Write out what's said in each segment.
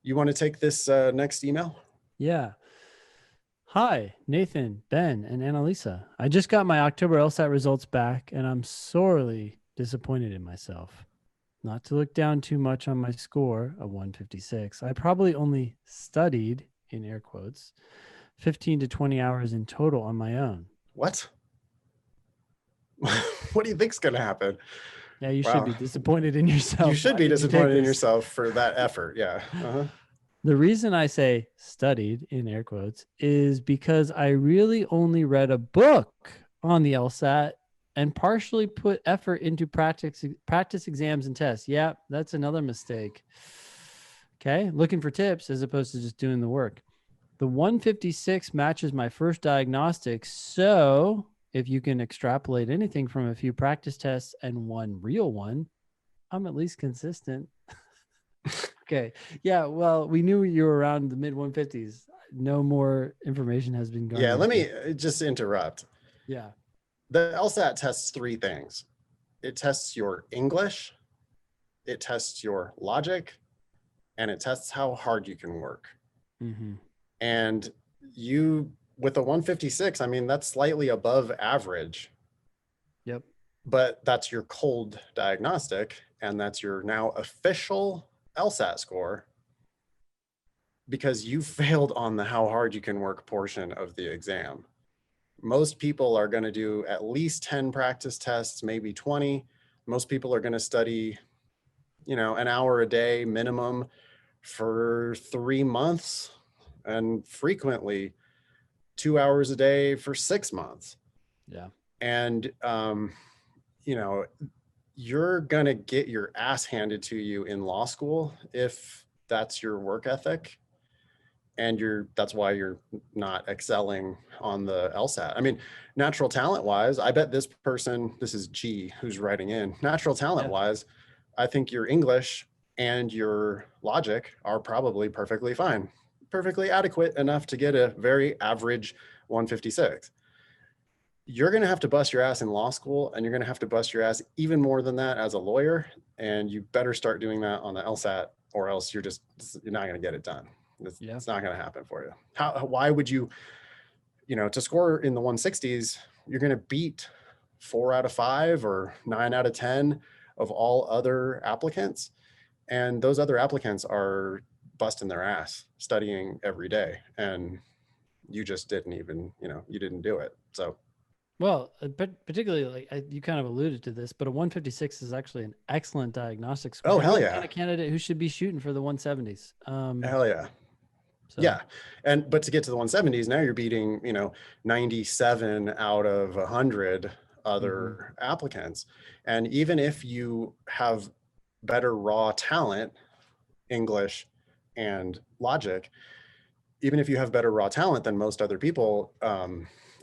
You want to take this next email? Yeah. Hi, Nathan, Ben, and Annalisa. I just got my October LSAT results back, and I'm sorely disappointed in myself. Not to look down too much on my score of 156, I probably only studied, in air quotes, 15 to 20 hours in total on my own. What? What do you think's going to happen? Yeah, you should Wow. be disappointed in You yourself. should Why be did you take disappointed in this? yourself for that effort. Yeah. Uh-huh. The reason I say studied in air quotes is because I really only read a book on the LSAT and partially put effort into practice exams and tests. Yeah, that's another mistake. Okay, looking for tips as opposed to just doing the work. The 156 matches my first diagnostic. So if you can extrapolate anything from a few practice tests and one real one, I'm at least consistent. Okay. Yeah. Well, we knew you were around the mid 150s. No more information has been Yeah. garnered Let me here. just interrupt. Yeah. The LSAT tests three things. It tests your English, it tests your logic, and it tests how hard you can work. Mm-hmm. And you, with a 156, I mean, that's slightly above average, Yep. but that's your cold diagnostic. And that's your now official LSAT score because you failed on the how hard you can work portion of the exam. Most people are going to do at least 10 practice tests, maybe 20. Most people are going to study, an hour a day minimum for 3 months, and frequently 2 hours a day for 6 months. Yeah. And, you know, you're going to get your ass handed to you in law school if that's your work ethic. And that's why you're not excelling on the LSAT. I mean, natural talent wise, I bet this is G who's writing in, natural talent Yeah. wise, I think your English and your logic are probably perfectly fine, perfectly adequate enough to get a very average 156. You're going to have to bust your ass in law school, and you're going to have to bust your ass even more than that as a lawyer. And you better start doing that on the LSAT, or else you're not going to get it done. Yeah. It's not going to happen for you. Why would you, to score in the 160s, you're going to beat 4 out of 5 or 9 out of 10 of all other applicants. And those other applicants are busting their ass studying every day. And you just didn't even, you didn't do it. So, Well, particularly you kind of alluded to this, but a 156 is actually an excellent diagnostic score. oh, I'd be hell the yeah. kind of candidate who should be shooting for the 170s. Hell yeah. So Yeah. But to get to the 170s, now you're beating, 97 out of 100 other applicants. And even if you have better raw talent, English and logic, even if you have better raw talent than most other people,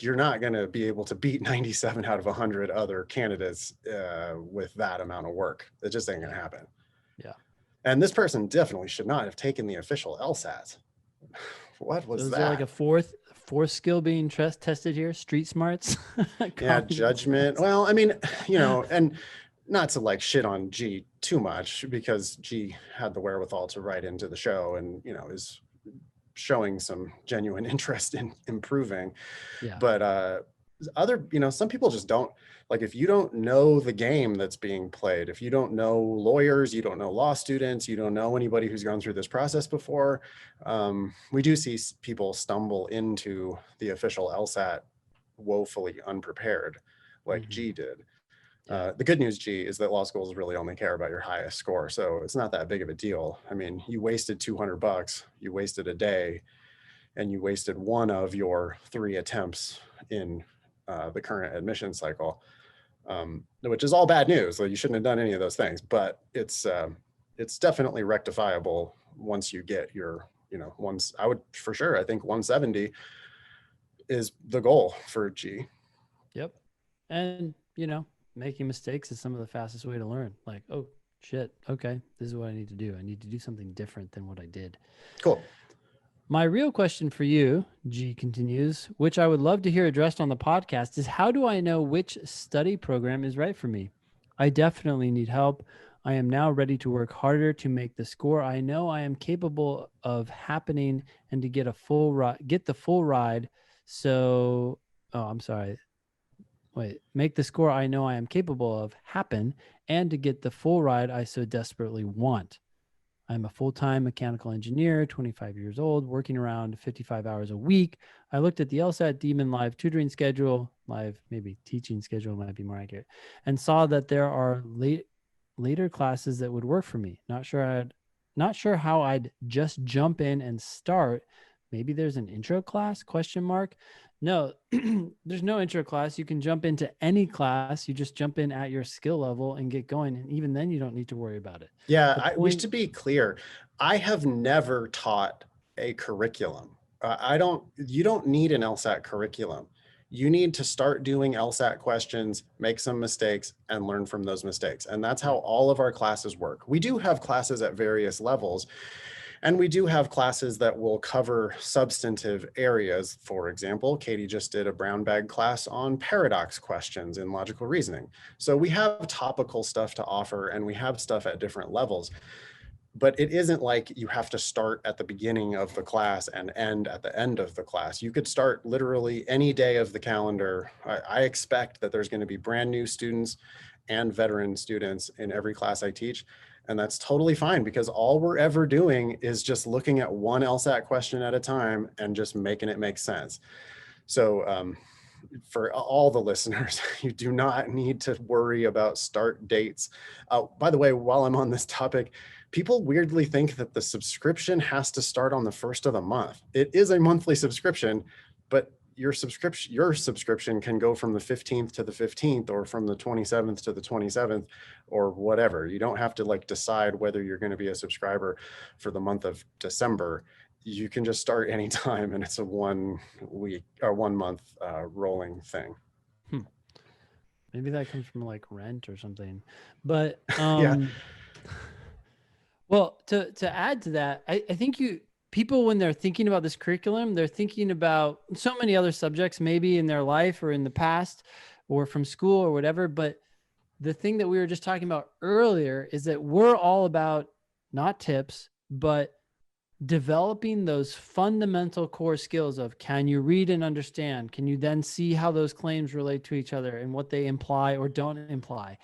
you're not going to be able to beat 97 out of 100 other candidates with that amount of work. It just ain't going to happen. yeah. And this person definitely should not have taken the official LSAT. What was So is there like that? a fourth skill being tested here? Street smarts? Yeah, Cognitive judgment. skills? Well, I mean, and not to like shit on G too much, because G had the wherewithal to write into the show and, is showing some genuine interest in improving. Yeah. But some people just don't, like, if you don't know the game that's being played, if you don't know lawyers, you don't know law students, you don't know anybody who's gone through this process before, we do see people stumble into the official LSAT woefully unprepared, like G did. Yeah. The good news, G, is that law schools really only care about your highest score. So it's not that big of a deal. I mean, you wasted $200, you wasted a day, and you wasted one of your 3 attempts in the current admission cycle, which is all bad news. So you shouldn't have done any of those things, but it's definitely rectifiable once you get your, I would for sure, I think 170 is the goal for G. Yep. And, making mistakes is some of the fastest way to learn. Like, oh, shit. Okay. This is what I need to do. I need to do something different than what I did. Cool. My real question for you, G continues, which I would love to hear addressed on the podcast, is how do I know which study program is right for me? I definitely need help. I am now ready to work harder to make the score I know I am capable of happening and to get the full ride. So, oh, I'm sorry. Wait, make the score I know I am capable of happen and to get the full ride I so desperately want. I'm a full-time mechanical engineer, 25 years old, working around 55 hours a week. I looked at the LSAT Demon live tutoring schedule, live maybe teaching schedule might be more accurate, and saw that there are later classes that would work for me. Not sure how I'd just jump in and start. Maybe there's an intro class, question mark. No, there's no intro class. You can jump into any class. You just jump in at your skill level and get going. And even then you don't need to worry about it. Yeah, we should be clear. I have never taught a curriculum. You don't need an LSAT curriculum. You need to start doing LSAT questions, make some mistakes, and learn from those mistakes. And that's how all of our classes work. We do have classes at various levels, and we do have classes that will cover substantive areas. For example, Katie just did a brown bag class on paradox questions in logical reasoning. So we have topical stuff to offer, and we have stuff at different levels. But it isn't like you have to start at the beginning of the class and end at the end of the class. You could start literally any day of the calendar. I expect that there's going to be brand new students and veteran students in every class I teach. And that's totally fine, because all we're ever doing is just looking at one LSAT question at a time and just making it make sense. So for all the listeners, you do not need to worry about start dates. By the way, while I'm on this topic, people weirdly think that the subscription has to start on the first of the month. It is a monthly subscription, but your subscription can go from the 15th to the 15th, or from the 27th to the 27th, or whatever. You don't have to like decide whether you're going to be a subscriber for the month of December. You can just start anytime, and it's a 1 week or 1 month rolling thing. Maybe that comes from like rent or something. But Yeah. Well, to add to that, I think people, when they're thinking about this curriculum, they're thinking about so many other subjects maybe in their life or in the past or from school or whatever. But the thing that we were just talking about earlier is that we're all about not tips, but developing those fundamental core skills of, can you read and understand? Can you then see how those claims relate to each other and what they imply or don't imply?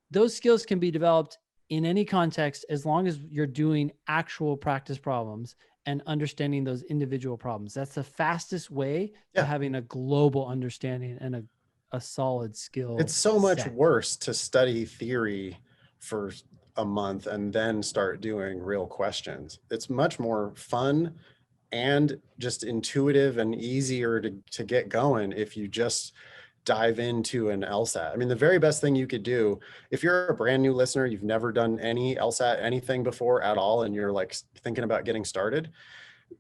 Those skills can be developed in any context, as long as you're doing actual practice problems and understanding those individual problems. That's the fastest way to having a global understanding and a solid skill. It's so much worse to study theory for a month and then start doing real questions. It's much more fun and just intuitive and easier to get going if you just dive into an LSAT. I mean, the very best thing you could do, if you're a brand new listener, you've never done any LSAT, anything before at all, and you're like thinking about getting started,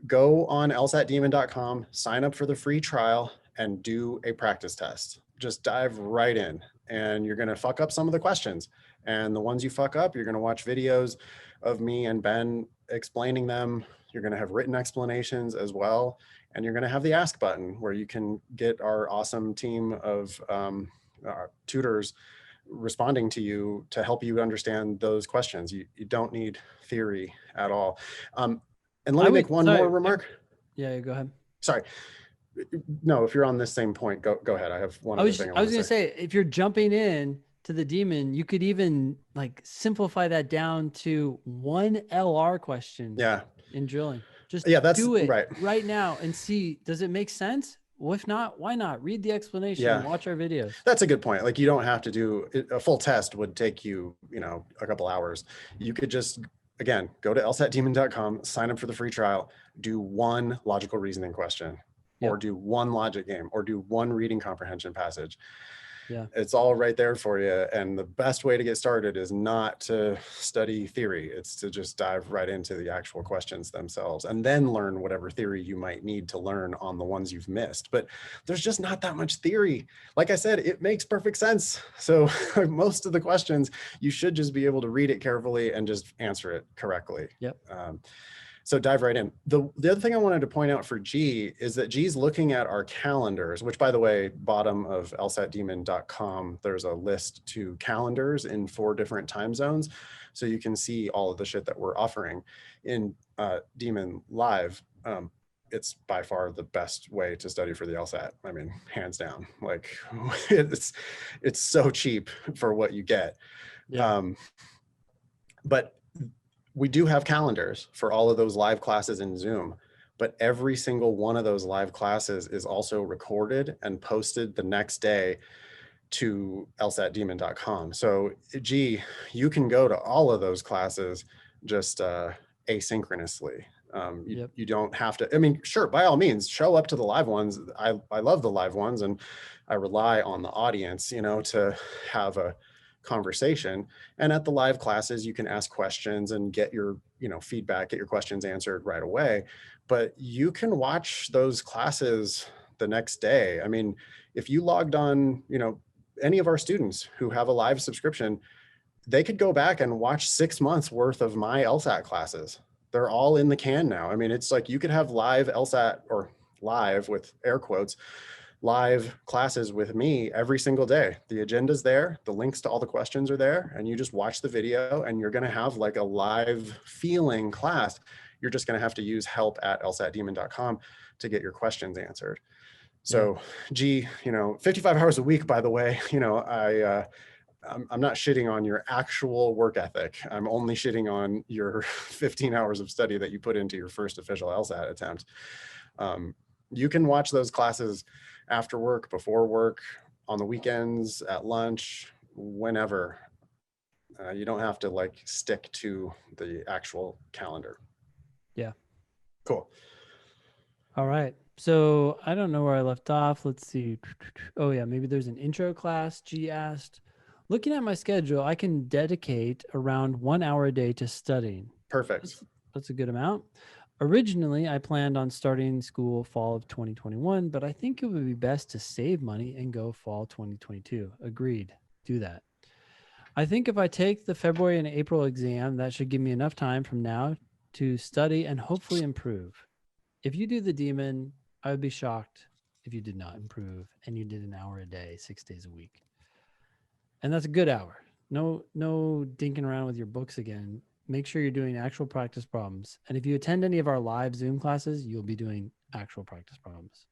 go on lsatdemon.com, sign up for the free trial, and do a practice test. Just dive right in, and you're going to fuck up some of the questions. And the ones you fuck up, you're going to watch videos of me and Ben explaining them. You're going to have written explanations as well. And you're going to have the ask button, where you can get our awesome team of tutors responding to you to help you understand those questions. You don't need theory at all. And let me make one more remark. Yeah, go ahead. Sorry. No, if you're on this same point, go ahead. I have one other thing I was going to say, if you're jumping in to the Demon, you could even like simplify that down to one LR question. Yeah. In drilling. Just do it right now and see, does it make sense? Well, if not, why not? Read the explanation and watch our videos. That's a good point. Like, you don't have to do a full test. Would take you, a couple hours. You could just, again, go to lsatdemon.com, sign up for the free trial, do one logical reasoning question, or do one logic game, or do one reading comprehension passage. Yeah. It's all right there for you. And the best way to get started is not to study theory. It's to just dive right into the actual questions themselves, and then learn whatever theory you might need to learn on the ones you've missed. But there's just not that much theory. Like I said, it makes perfect sense. So most of the questions, you should just be able to read it carefully and just answer it correctly. Yep. So dive right in. The other thing I wanted to point out for G is that G's looking at our calendars, which, by the way, bottom of lsatdemon.com, there's a list to calendars in 4 different time zones. So you can see all of the shit that we're offering in Demon Live. It's by far the best way to study for the LSAT. I mean, hands down. Like it's so cheap for what you get. Yeah. But we do have calendars for all of those live classes in Zoom, but every single one of those live classes is also recorded and posted the next day to lsatdemon.com. So gee, you can go to all of those classes just asynchronously. You don't have to, I mean, sure, by all means, show up to the live ones. I love the live ones, and I rely on the audience, you know, to have a conversation. And at the live classes, you can ask questions and get your, you know, feedback, get your questions answered right away. But you can watch those classes the next day. I mean, if you logged on, you know, any of our students who have a live subscription, they could go back and watch 6 months worth of my LSAT classes. They're all in the can now. I mean, it's like you could have live LSAT, or live with air quotes, live classes with me every single day. The agenda's there, the links to all the questions are there, and you just watch the video and you're going to have like a live feeling class. You're just going to have to use help at lsatdemon.com to get your questions answered. So, gee, you know, 55 hours a week, by the way, you know, I'm not shitting on your actual work ethic. I'm only shitting on your 15 hours of study that you put into your first official LSAT attempt. You can watch those classes after work, before work, on the weekends, at lunch, whenever. You don't have to like stick to the actual calendar. Yeah. Cool. All right. So I don't know where I left off. Let's see. Oh, yeah. Maybe there's an intro class. G asked. Looking at my schedule, I can dedicate around 1 hour a day to studying. Perfect. That's a good amount. Originally, I planned on starting school fall of 2021, but I think it would be best to save money and go fall 2022. Agreed. Do that. I think if I take the February and April exam, that should give me enough time from now to study and hopefully improve. If you do the Demon, I would be shocked if you did not improve and you did an hour a day, 6 days a week. And that's a good hour. No dinking around with your books again. Make sure you're doing actual practice problems. And if you attend any of our live Zoom classes, you'll be doing actual practice problems.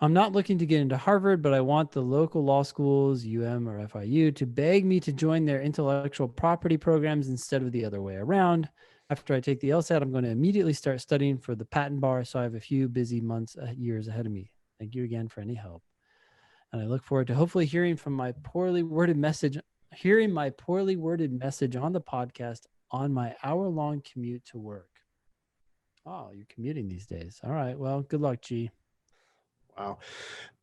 I'm not looking to get into Harvard, but I want the local law schools, UM or FIU, to beg me to join their intellectual property programs instead of the other way around. After I take the LSAT, I'm going to immediately start studying for the patent bar, so I have a few busy months, years ahead of me. Thank you again for any help. And I look forward to hopefully hearing my poorly worded message on the podcast on my hour-long commute to work. Oh, you're commuting these days. All right. Well, good luck, G. Wow.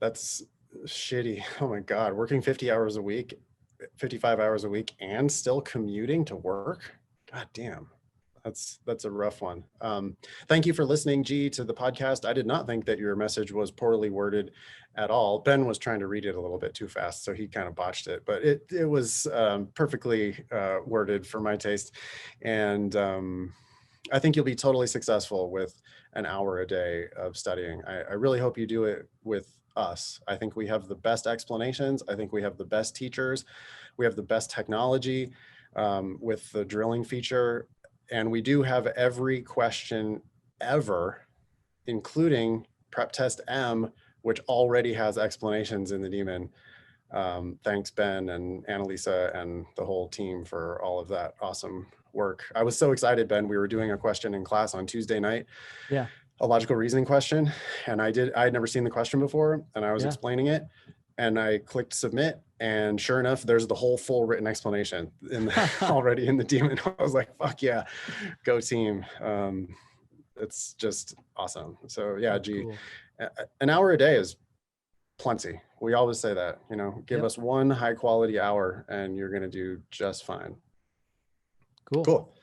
That's shitty. Oh my God. Working 50 hours a week, 55 hours a week, and still commuting to work. God damn. That's a rough one. Thank you for listening, G, to the podcast. I did not think that your message was poorly worded at all. Ben was trying to read it a little bit too fast, so he kind of botched it, but it was perfectly worded for my taste. And I think you'll be totally successful with an hour a day of studying. I really hope you do it with us. I think we have the best explanations. I think we have the best teachers. We have the best technology with the drilling feature. And we do have every question ever, including Prep Test M, which already has explanations in the Demon. Thanks, Ben and Annalisa and the whole team for all of that awesome work. I was so excited, Ben. We were doing a question in class on Tuesday night. Yeah. A logical reasoning question. And I had never seen the question before, and I was explaining it. And I clicked submit, and sure enough, there's the whole full written explanation already in the Demon. I was like, fuck yeah, go team. It's just awesome. So yeah, G, cool. An hour a day is plenty. We always say that, you know, give us one high quality hour and you're going to do just fine. Cool. Cool.